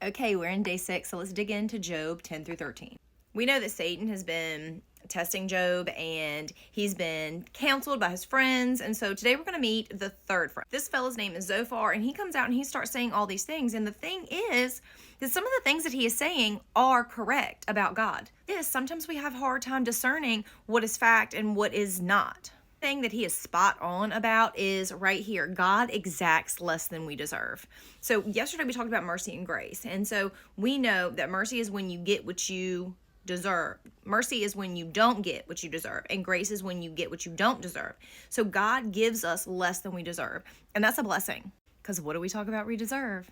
Okay, we're in day 6, so let's dig into Job 10 through 13. We know that Satan has been testing Job and he's been counseled by his friends. And so today we're going to meet the third friend. This fellow's name is Zophar, and he comes out and he starts saying all these things. And the thing is that some of the things that he is saying are correct about God. Sometimes we have a hard time discerning what is fact and what is not. Thing that he is spot on about is right here. God exacts less than we deserve. So yesterday we talked about mercy and grace. And so we know that mercy is when you get what you deserve. Mercy is when you don't get what you deserve. And grace is when you get what you don't deserve. So God gives us less than we deserve. And that's a blessing. Because what do we talk about we deserve?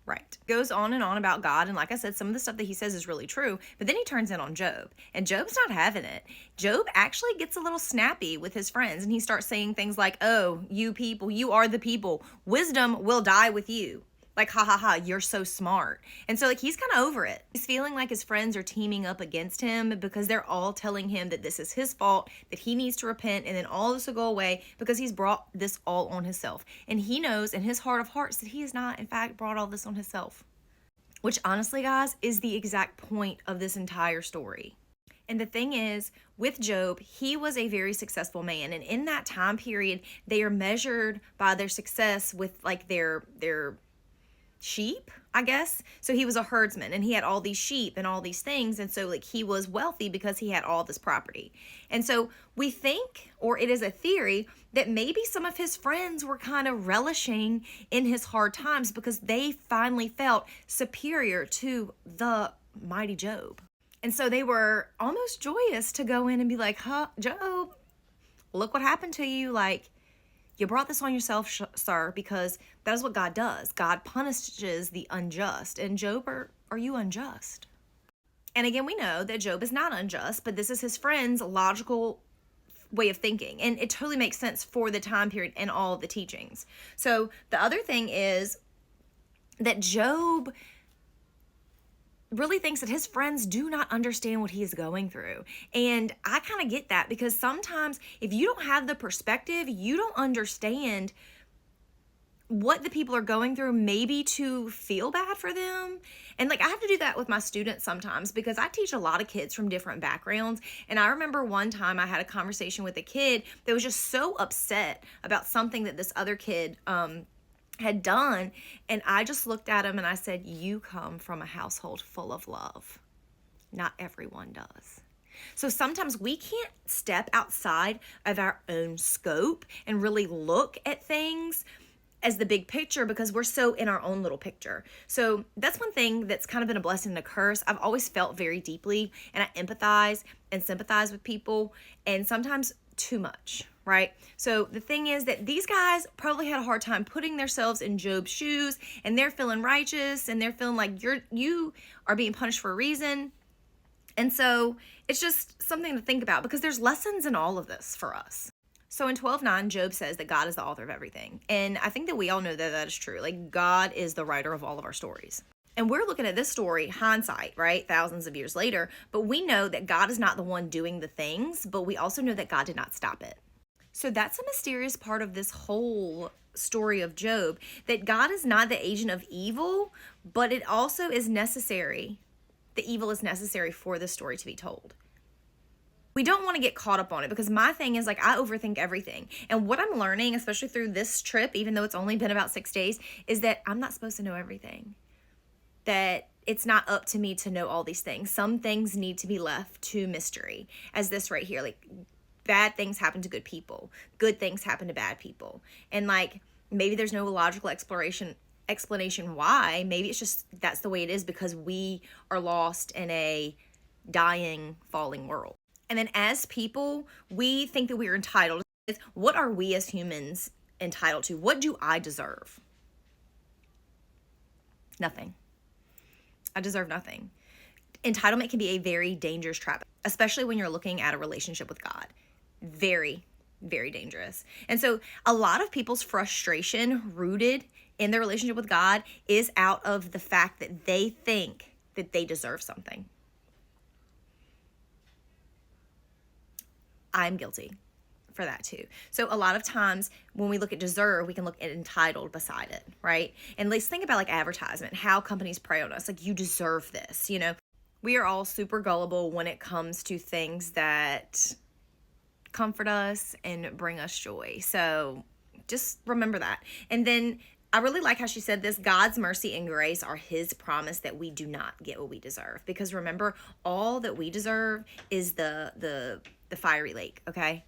Right. Goes on and on about God. And like I said, some of the stuff that he says is really true. But then he turns in on Job. And Job's not having it. Job actually gets a little snappy with his friends. And he starts saying things like, oh, you people, you are the people. Wisdom will die with you. Like, ha ha ha, you're so smart. And so, like, he's kind of over it. He's feeling like his friends are teaming up against him because they're all telling him that this is his fault, that he needs to repent, and then all this will go away because he's brought this all on himself. And he knows in his heart of hearts that he has not, in fact, brought all this on himself. Which, honestly, guys, is the exact point of this entire story. And the thing is, with Job, he was a very successful man. And in that time period, they are measured by their success with, like, their sheep, I guess. So he was a herdsman and he had all these sheep and all these things. And so like he was wealthy because he had all this property. And so we think, or it is a theory, that maybe some of his friends were kind of relishing in his hard times because they finally felt superior to the mighty Job. And so they were almost joyous to go in and be like, huh, Job, look what happened to you. Like, you brought this on yourself, sir, because that is what God does. God punishes the unjust. And Job, are you unjust? And again, we know that Job is not unjust, but this is his friend's logical way of thinking. And it totally makes sense for the time period and all of the teachings. So the other thing is that Job really thinks that his friends do not understand what he is going through. And I kind of get that because sometimes if you don't have the perspective, you don't understand what the people are going through, maybe to feel bad for them. And like I have to do that with my students sometimes because I teach a lot of kids from different backgrounds. And I remember one time I had a conversation with a kid that was just so upset about something that this other kid had done, and I just looked at him and I said, you come from a household full of love. Not everyone does. So sometimes we can't step outside of our own scope and really look at things as the big picture because we're so in our own little picture. So that's one thing that's kind of been a blessing and a curse. I've always felt very deeply and I empathize and sympathize with people, and sometimes too much, right? So the thing is that these guys probably had a hard time putting themselves in Job's shoes, and they're feeling righteous and they're feeling like you are being punished for a reason. And so it's just something to think about because there's lessons in all of this for us. So in 12:9, Job says that God is the author of everything. And I think that we all know that that is true. Like God is the writer of all of our stories. And we're looking at this story, hindsight, right? Thousands of years later. But we know that God is not the one doing the things, but we also know that God did not stop it. So that's a mysterious part of this whole story of Job, that God is not the agent of evil, but it also is necessary. The evil is necessary for the story to be told. We don't want to get caught up on it because my thing is like I overthink everything. And what I'm learning, especially through this trip, even though it's only been about 6 days, is that I'm not supposed to know everything. That it's not up to me to know all these things. Some things need to be left to mystery, as this right here. Like bad things happen to good people. Good things happen to bad people. And like maybe there's no logical explanation why. Maybe it's just that's the way it is because we are lost in a dying, falling world. And then as people, we think that we are entitled. What are we as humans entitled to? What do I deserve? Nothing. I deserve nothing. Entitlement can be a very dangerous trap, especially when you're looking at a relationship with God. Very, very dangerous. And so a lot of people's frustration rooted in their relationship with God is out of the fact that they think that they deserve something. I'm guilty. for that too. So a lot of times when we look at deserve, we can look at entitled beside it, right? And let's think about like advertisement, how companies prey on us, like you deserve this, you know? We are all super gullible when it comes to things that comfort us and bring us joy. So just remember that. And then I really like how she said this: God's mercy and grace are his promise that we do not get what we deserve. Because remember, all that we deserve is the fiery lake, okay?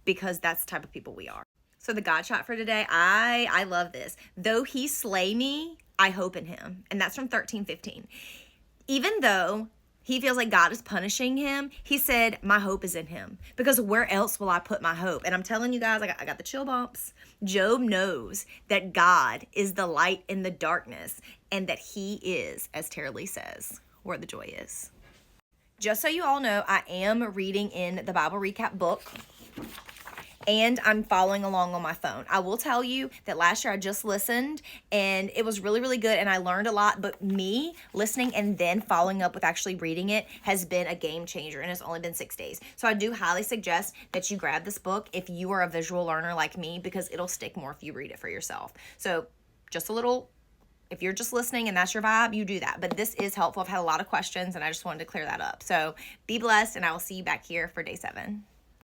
Because that's the type of people we are. So the God shot for today, I love this. Though he slay me, I hope in him. And that's from 13:15. Even though he feels like God is punishing him, he said, my hope is in him. Because where else will I put my hope? And I'm telling you guys, I got the chill bumps. Job knows that God is the light in the darkness and that he is, as Tara Lee says, where the joy is. Just so you all know, I am reading in the Bible Recap book, and I'm following along on my phone. I will tell you that last year I just listened and it was really, really good and I learned a lot, but me listening and then following up with actually reading it has been a game changer, and it's only been 6 days. So I do highly suggest that you grab this book if you are a visual learner like me, because it'll stick more if you read it for yourself. So just a little, if you're just listening and that's your vibe, you do that. But this is helpful. I've had a lot of questions and I just wanted to clear that up. So be blessed, and I will see you back here for day 7.